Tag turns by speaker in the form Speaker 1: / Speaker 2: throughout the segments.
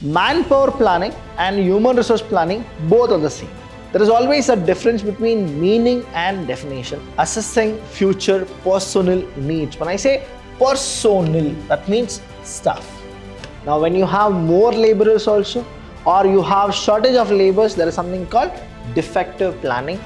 Speaker 1: Manpower planning and human resource planning both are the same. There is always a difference between meaning and definition. Assessing future personnel needs. When I say personnel, that means staff. Now when you have more laborers also, or you have shortage of laborers, there is something called defective planning.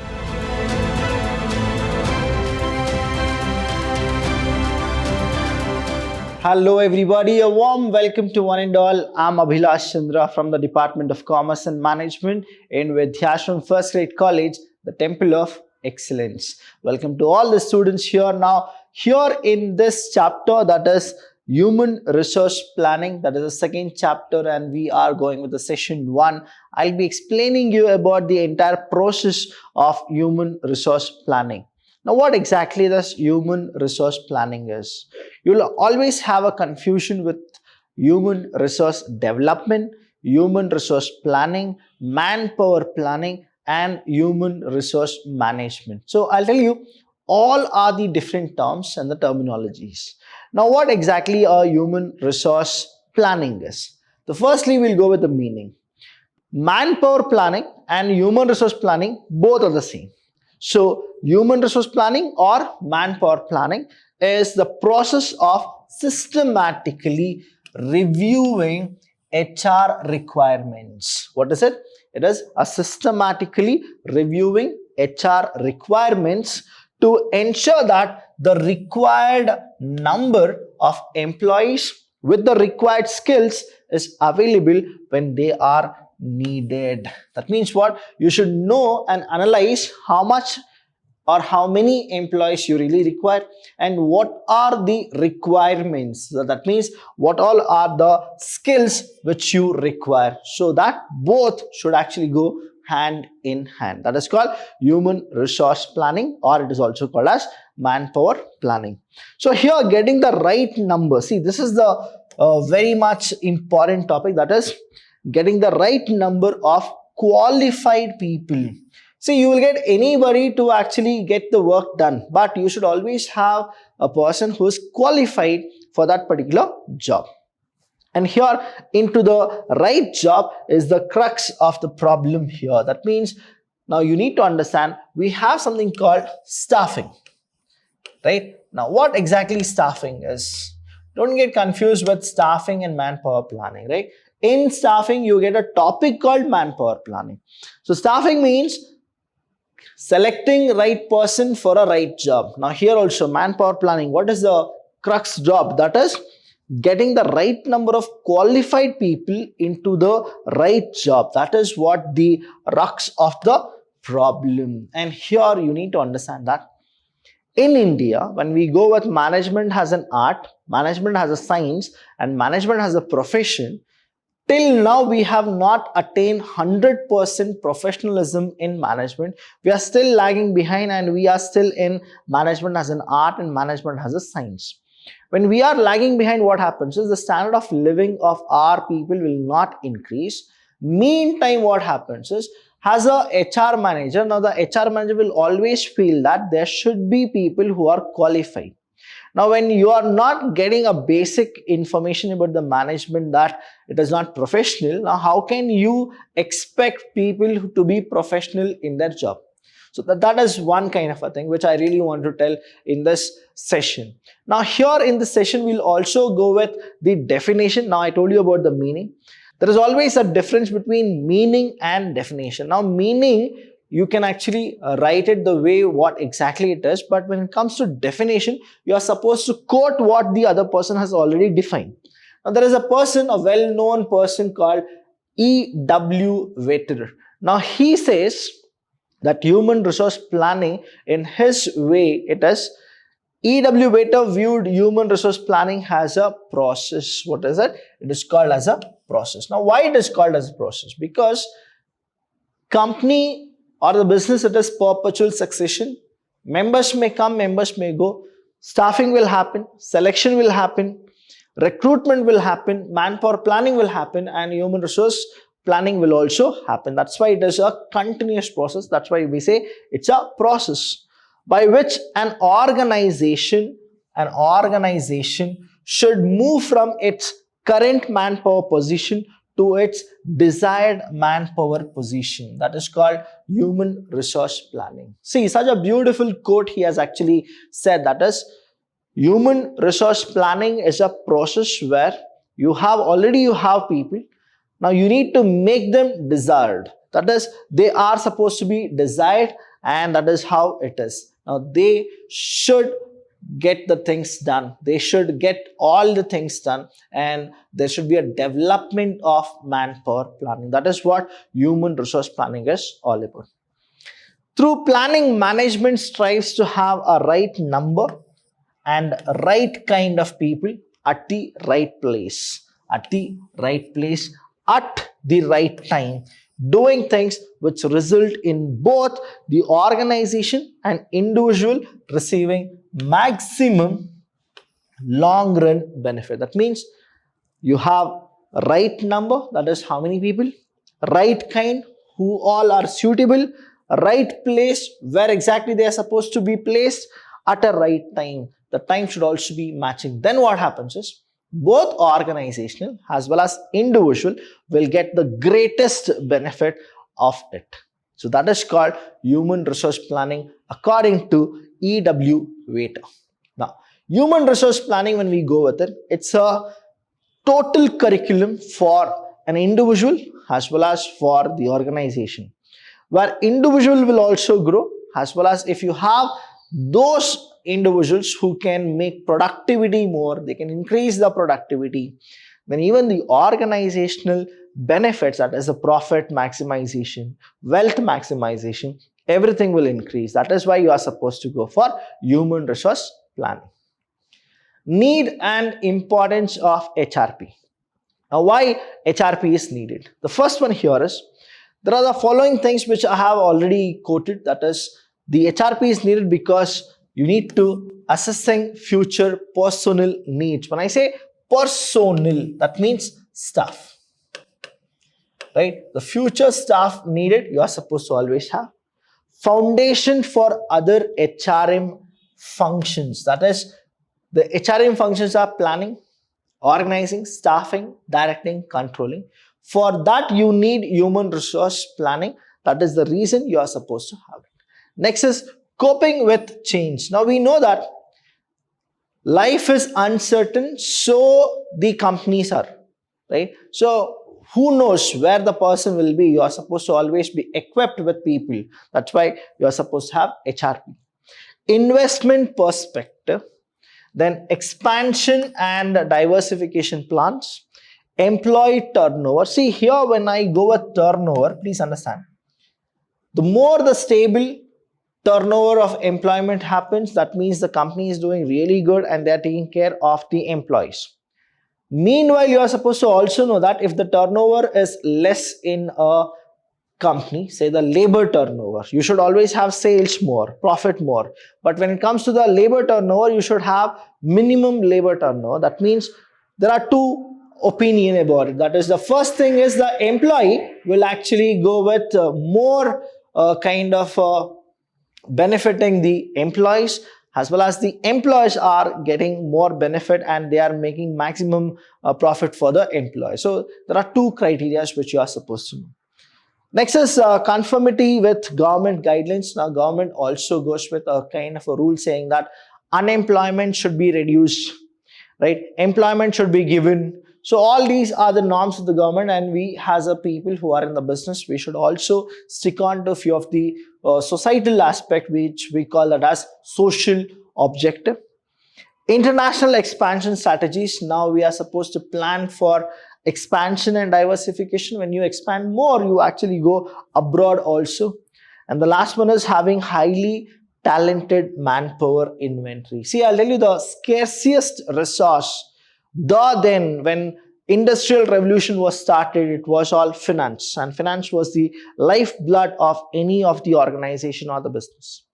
Speaker 1: Hello everybody, a warm welcome to one and all. I'm Vidhyaashram from the Department of Commerce and Management in Vidhyaashram First Grade College, the Temple of Excellence. Welcome to all the students here now. Here in this chapter, that is Human Resource Planning, that is the second chapter, and we are going with the session 1. I'll be explaining you about the entire process of human resource planning. Now, what exactly this human resource planning is? You'll always have a confusion with human resource development, human resource planning, manpower planning, and human resource management. So, I'll tell you, all are the different terms and the terminologies. Now, what exactly a human resource planning is? So, firstly, we'll go with the meaning. Manpower planning and human resource planning both are the same. So, human resource planning or manpower planning is the process of systematically reviewing HR requirements. What is it? It is a systematically reviewing HR requirements to ensure that the required number of employees with the required skills is available when they are needed. That means what? You should know and analyze how much or how many employees you really require and what are the requirements. So that means what all are the skills which you require. So that both should actually go hand in hand. That is called human resource planning, or it is also called as manpower planning. So here, getting the right number. See, this is the very much important topic, that is getting the right number of qualified people. See, you will get anybody to actually get the work done, but you should always have a person who is qualified for that particular job. And here, into the right job is the crux of the problem here. That means now you need to understand we have something called staffing, right? Now, what exactly staffing is? Don't get confused with staffing and manpower planning, right? In staffing, you get a topic called manpower planning. So, staffing means selecting right person for a right job. Now, here also manpower planning, what is the crux job? That is getting the right number of qualified people into the right job. That is what the crux of the problem. And here you need to understand that in India, when we go with management has an art, management has a science, and management has a profession, till now we have not attained 100% professionalism in management. We are still lagging behind, and we are still in management as an art and management as a science. When we are lagging behind, what happens is the standard of living of our people will not increase. Meantime, what happens is, as a HR manager, now the HR manager will always feel that there should be people who are qualified. Now, when you are not getting a basic information about the management that it is not professional, now how can you expect people to be professional in their job? So that is one kind of a thing which I really want to tell in this session. Now, here in this session, we'll also go with the definition. Now, I told you about the meaning. There is always a difference between meaning and definition. Now, meaning, you can actually write it the way what exactly it is, but when it comes to definition, you are supposed to quote what the other person has already defined. Now, there is a person, a well-known person called E.W. Waiter. Now, he says that human resource planning, in his way, it is E.W. Waiter viewed human resource planning as a process. What is it? It is called as a process. Now, why it is called as a process? Because company or the business, it is perpetual succession. Members may come, members may go. Staffing will happen, selection will happen, recruitment will happen, manpower planning will happen, and human resource planning will also happen. That's why it is a continuous process. That's why we say it's a process by which an organization should move from its current manpower position to its desired manpower position. That is called human resource planning. See, such a beautiful quote he has actually said, that is, human resource planning is a process where you have people. Now you need to make them desired. That is, they are supposed to be desired, and that is how it is. Now they should get the things done. They should get all the things done, and there should be a development of manpower planning. That is what human resource planning is all about. Through planning, management strives to have a right number and right kind of people at the right place, at the right place, at the right time, doing things which result in both the organization and individual receiving maximum long run benefit. That means you have a right number, that is how many people, right kind, who all are suitable, right place, where exactly they are supposed to be placed, at a right time. The time should also be matching. Then what happens is, both organizational as well as individual will get the greatest benefit of it. So that is called human resource planning according to E.W. Waiter. Now, human resource planning, when we go with it, it's a total curriculum for an individual as well as for the organization, where individual will also grow, as well as if you have those individuals who can make productivity more, they can increase the productivity, then even the organizational benefits, that is the profit maximization, wealth maximization, everything will increase. That is why you are supposed to go for human resource planning. Need and importance of HRP. Now, why HRP is needed? The first one here is, there are the following things which I have already quoted, that is, the HRP is needed because you need to assessing future personnel needs. When I say personnel, that means staff, right? The future staff needed, you are supposed to always have. Foundation for other HRM functions. That is, the HRM functions are planning, organizing, staffing, directing, controlling. For that, you need human resource planning. That is the reason you are supposed to have it. Next is coping with change. Now we know that life is uncertain, so the companies are, right? So who knows where the person will be? You are supposed to always be equipped with people. That's why you are supposed to have HRP. Investment perspective, then expansion and diversification plans, employee turnover. See here, when I go with turnover, please understand, the more the stable turnover of employment happens, that means the company is doing really good and they are taking care of the employees. Meanwhile, you are supposed to also know that if the turnover is less in a company, say the labor turnover, you should always have sales more, profit more. But when it comes to the labor turnover, you should have minimum labor turnover. That means there are two opinions about it. That is, the first thing is the employee will actually go with more benefiting the employees, as well as the employees are getting more benefit and they are making maximum profit for the employee. So there are two criteria which you are supposed to know. Next is conformity with government guidelines. Now government also goes with a kind of a rule saying that unemployment should be reduced, right? Employment should be given. So all these are the norms of the government, and we as a people who are in the business, we should also stick on to a few of the societal aspect, which we call that as social objective. International expansion strategies. Now we are supposed to plan for expansion and diversification. When you expand more, you actually go abroad also. And the last one is having highly talented manpower inventory. See, I'll tell you the scarcest resource. Then when industrial revolution was started, it was all finance, and finance was the lifeblood of any of the organization or the business.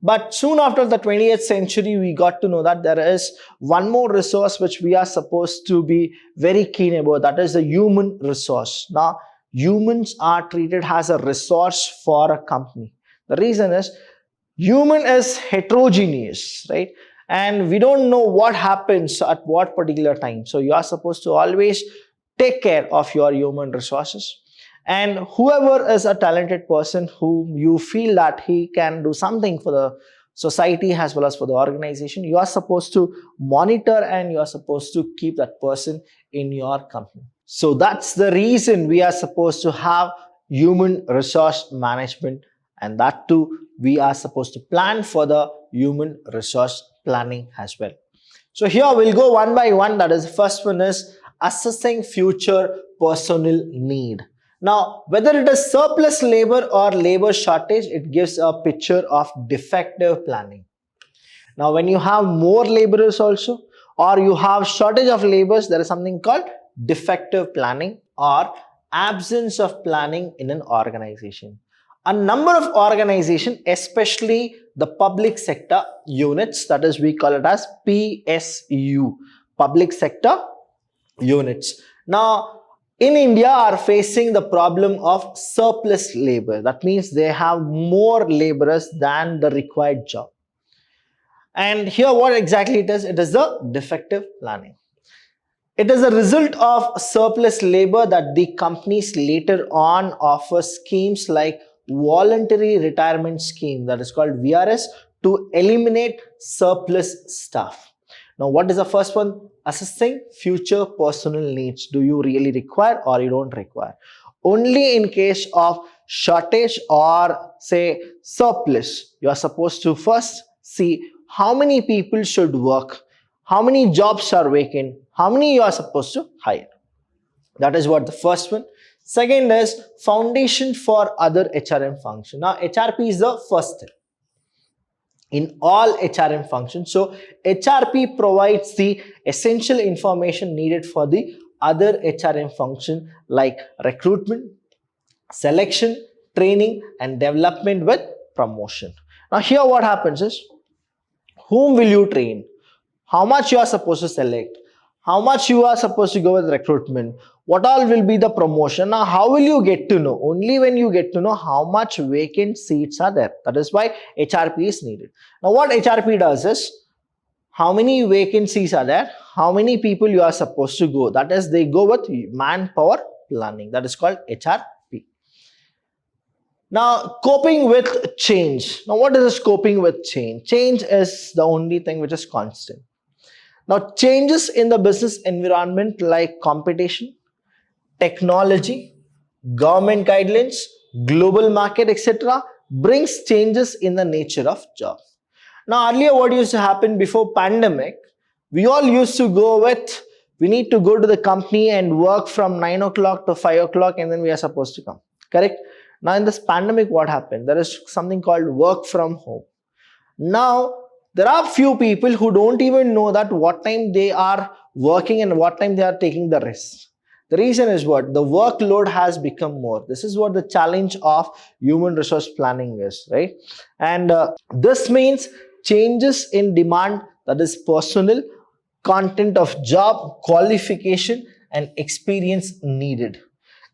Speaker 1: But soon after the 20th century, we got to know that there is one more resource which we are supposed to be very keen about. That is the human resource. Now, humans are treated as a resource for a company. The reason is, human is heterogeneous, right? And we don't know what happens at what particular time. So you are supposed to always take care of your human resources. And whoever is a talented person whom you feel that he can do something for the society as well as for the organization, you are supposed to monitor and you are supposed to keep that person in your company. So that's the reason we are supposed to have human resource management, and that too we are supposed to plan for the human resource planning as well. So here we'll go one by one. That is, the first one is assessing future personnel need. Now, whether it is surplus labor or labor shortage, it gives a picture of defective planning. Now, when you have more laborers also, or you have shortage of laborers, there is something called defective planning or absence of planning in an organization. A number of organizations, especially the public sector units, that is, we call it as PSU, public sector units. Now, in India are facing the problem of surplus labor. That means they have more laborers than the required job. And here what exactly it is the defective planning. It is a result of surplus labor that the companies later on offer schemes like voluntary retirement scheme, that is called VRS, to eliminate surplus staff. Now, what is the first one? Assessing future personnel needs. Do you really require or you don't require? Only in case of shortage or say surplus, you are supposed to first see how many people should work, how many jobs are vacant, how many you are supposed to hire. That is what the first one. Second is foundation for other HRM function. Now, HRP is the first step in all HRM functions. So, HRP provides the essential information needed for the other HRM function like recruitment, selection, training and development with promotion. Now, here what happens is, whom will you train? How much you are supposed to select? How much you are supposed to go with recruitment? What all will be the promotion? Now, how will you get to know? Only when you get to know how much vacant seats are there. That is why HRP is needed. Now, what HRP does is, how many vacancies are there? How many people you are supposed to go? That is, they go with manpower planning. That is called HRP. Now, coping with change. Now, what is this coping with change? Change is the only thing which is constant. Now, changes in the business environment like competition, technology, government guidelines, global market, etc. brings changes in the nature of job. Now, earlier what used to happen before pandemic, we all used to go with, we need to go to the company and work from 9 o'clock to 5 o'clock and then we are supposed to come. Correct? Now, in this pandemic, what happened? There is something called work from home. Now, there are few people who don't even know that what time they are working and what time they are taking the rest. The reason is what? The workload has become more. This is what the challenge of human resource planning is, right? And this means changes in demand, that is personnel, content of job, qualification and experience needed.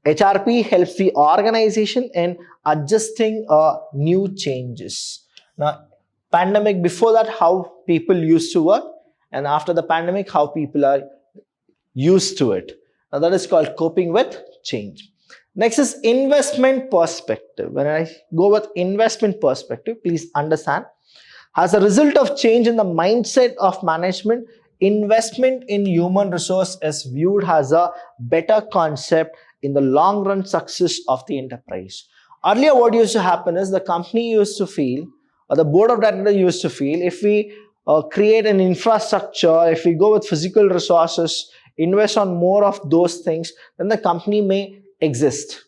Speaker 1: HRP helps the organization in adjusting new changes. Now, pandemic, before that, how people used to work, and after the pandemic, how people are used to it. Now, that is called coping with change. Next is investment perspective. When I go with investment perspective, please understand, as a result of change in the mindset of management, investment in human resource is viewed as a better concept in the long run success of the enterprise. Earlier, what used to happen is the company used to feel, or the board of directors used to feel, if we create an infrastructure, if we go with physical resources, invest on more of those things, then the company may exist.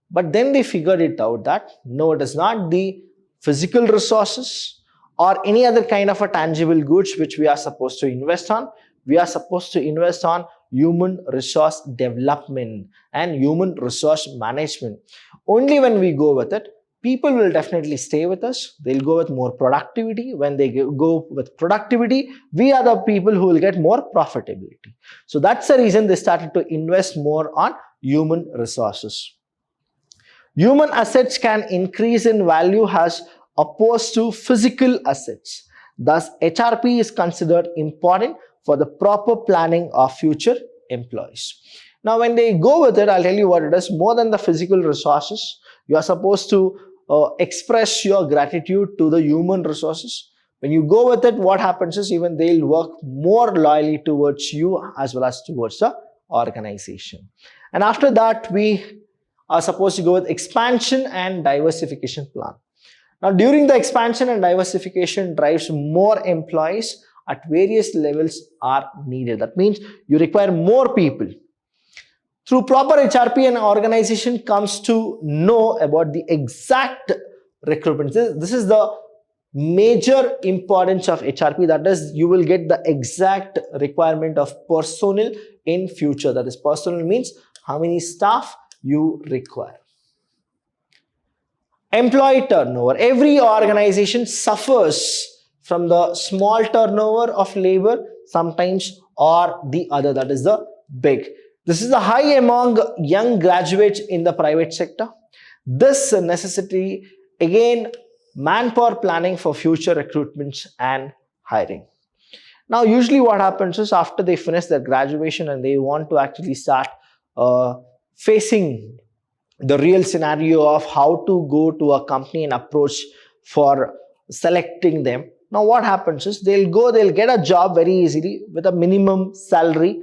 Speaker 1: But then they figured it out that no, it is not the physical resources or any other kind of a tangible goods which we are supposed to invest on. We are supposed to invest on human resource development and human resource management. Only when we go with it, people will definitely stay with us. They'll go with more productivity. When they go with productivity, we are the people who will get more profitability. So that's the reason they started to invest more on human resources. Human assets can increase in value as opposed to physical assets. Thus, HRP is considered important for the proper planning of future employees. Now, when they go with it, I'll tell you what it is. More than the physical resources, you are supposed to express your gratitude to the human resources. When you go with it, what happens is even they'll work more loyally towards you as well as towards the organization. And after that, we are supposed to go with expansion and diversification plan. Now, during the expansion and diversification drives, more employees at various levels are needed. That means you require more people. Through proper HRP, an organization comes to know about the exact recruitment. This is the major importance of HRP. That is, you will get the exact requirement of personnel in future. That is, personnel means how many staff you require. Employee turnover. Every organization suffers from the small turnover of labor sometimes or the other, that is the big. This is the high among young graduates in the private sector. This necessity, again, manpower planning for future recruitments and hiring. Now, usually what happens is after they finish their graduation and they want to actually start facing the real scenario of how to go to a company and approach for selecting them. Now, what happens is they'll get a job very easily with a minimum salary.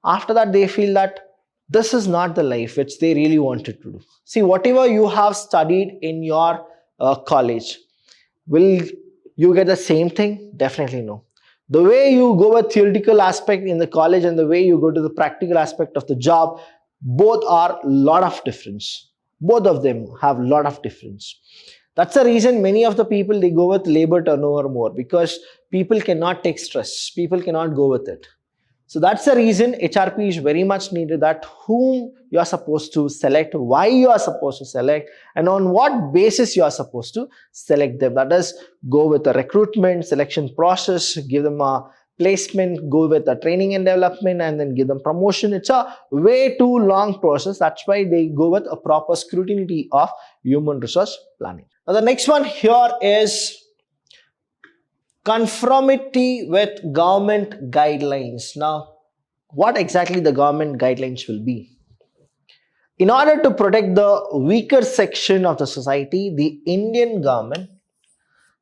Speaker 1: After that, they feel that this is not the life which they really wanted to do. See, whatever you have studied in your college, will you get the same thing? Definitely no. The way you go with theoretical aspect in the college and the way you go to the practical aspect of the job, both are a lot of difference. Both of them have a lot of difference. That's the reason many of the people, they go with labor turnover more, because people cannot take stress. People cannot go with it. So that's the reason HRP is very much needed, that whom you are supposed to select, why you are supposed to select, and on what basis you are supposed to select them. That is, go with the recruitment, selection process, give them a placement, go with the training and development, and then give them promotion. It's a way too long process. That's why they go with a proper scrutiny of human resource planning. Now, the next one here is conformity with government guidelines. Now, what exactly the government guidelines will be? In order to protect the weaker section of the society, the Indian government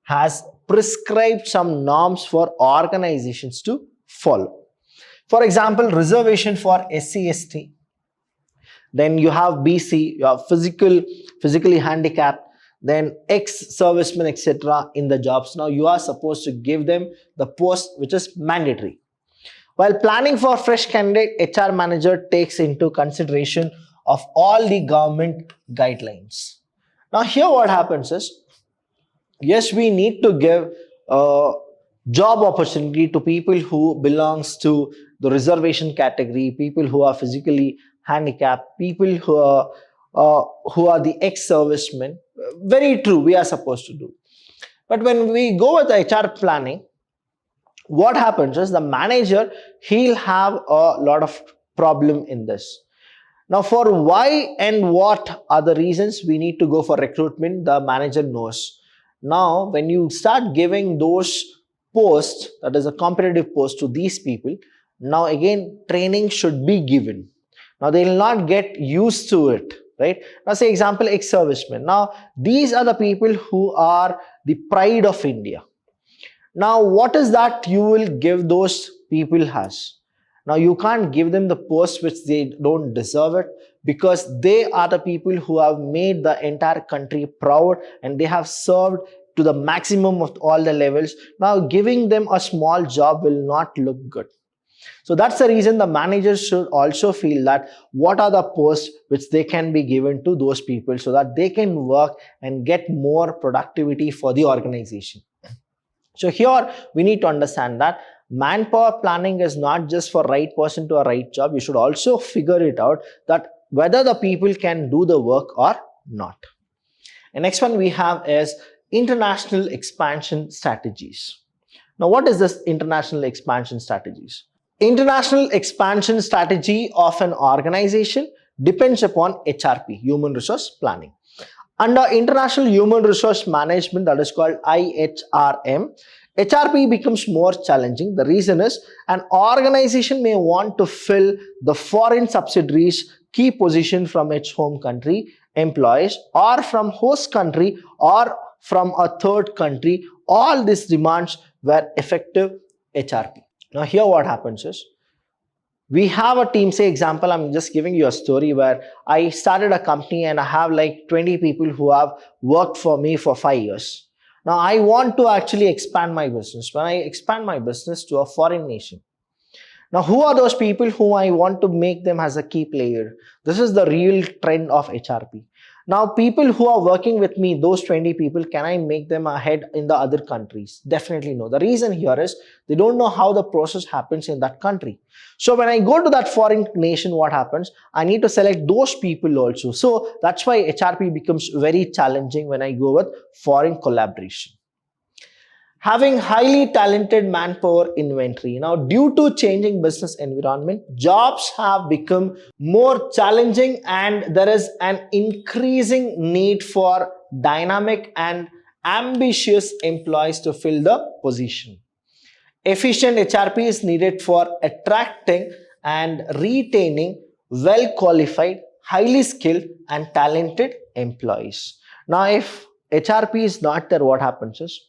Speaker 1: has prescribed some norms for organizations to follow. For example, reservation for SC/ST. Then you have BC, you have physically handicapped, then ex-servicemen, etc. in the jobs. Now you are supposed to give them the post which is mandatory. While planning for fresh candidate, HR manager takes into consideration of all the government guidelines. Now here what happens is, yes, we need to give job opportunity to people who belongs to the reservation category, people who are physically handicapped, people who are the ex-servicemen. Very true, we are supposed to do. But when we go with HR planning, what happens is the manager, he'll have a lot of problem in this. Now, for why and what are the reasons we need to go for recruitment, the manager knows. Now, when you start giving those posts, that is a competitive post to these people, now again, training should be given. Now, they will not get used to it, right? Now, say example, ex-servicemen. Now, these are the people who are the pride of India. Now, what is that you will give those people has? Now, you can't give them the post which they don't deserve it, because they are the people who have made the entire country proud and they have served to the maximum of all the levels. Now, giving them a small job will not look good. So that's the reason the managers should also feel that what are the posts which they can be given to those people so that they can work and get more productivity for the organization. So here we need to understand that manpower planning is not just for right person to a right job. You should also figure it out that whether the people can do the work or not. And next one we have is international expansion strategies. Now, what is this international expansion strategies? International expansion strategy of an organization depends upon HRP, human resource planning. Under international human resource management, that is called IHRM, HRP becomes more challenging. The reason is an organization may want to fill the foreign subsidiaries key position from its home country employees or from host country or from a third country. All these demands were effective HRP. Now here what happens is, we have a team, say example, I'm just giving you a story where I started a company and I have like 20 people who have worked for me for 5 years. Now I want to actually expand my business. When I expand my business to a foreign nation, now who are those people who I want to make them as a key player? This is the real trend of HRP. Now people who are working with me, those 20 people, can I make them ahead in the other countries? Definitely no. The reason here is they don't know how the process happens in that country. So when I go to that foreign nation, what happens? I need to select those people also. So that's why HRP becomes very challenging when I go with foreign collaboration. Having highly talented manpower inventory. Now, due to changing business environment, jobs have become more challenging and there is an increasing need for dynamic and ambitious employees to fill the position. Efficient HRP is needed for attracting and retaining well-qualified, highly skilled and talented employees. Now, if HRP is not there, what happens is,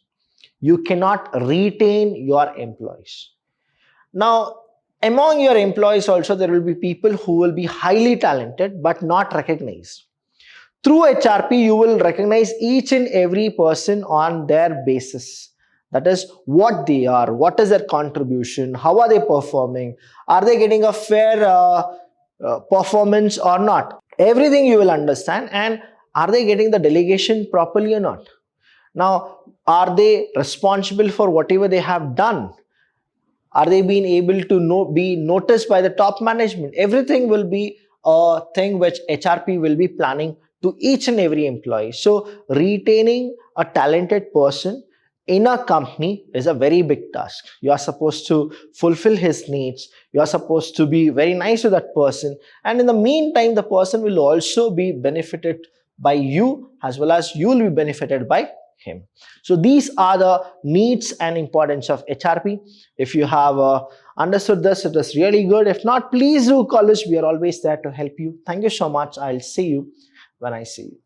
Speaker 1: you cannot retain your employees. Now, among your employees also, there will be people who will be highly talented but not recognized. Through HRP, you will recognize each and every person on their basis. That is what they are, what is their contribution, how are they performing, are they getting a fair performance or not. Everything you will understand, and are they getting the delegation properly or not. Now, are they responsible for whatever they have done? Are they being able to be noticed by the top management? Everything will be a thing which HRP will be planning to each and every employee. So retaining a talented person in a company is a very big task. You are supposed to fulfill his needs. You are supposed to be very nice to that person. And in the meantime, the person will also be benefited by you as well as you will be benefited by him. So these are the needs and importance of HRP. If you have understood this, it is really good. If not, please do call us. We are always there to help you. Thank you so much. I'll see you when I see you.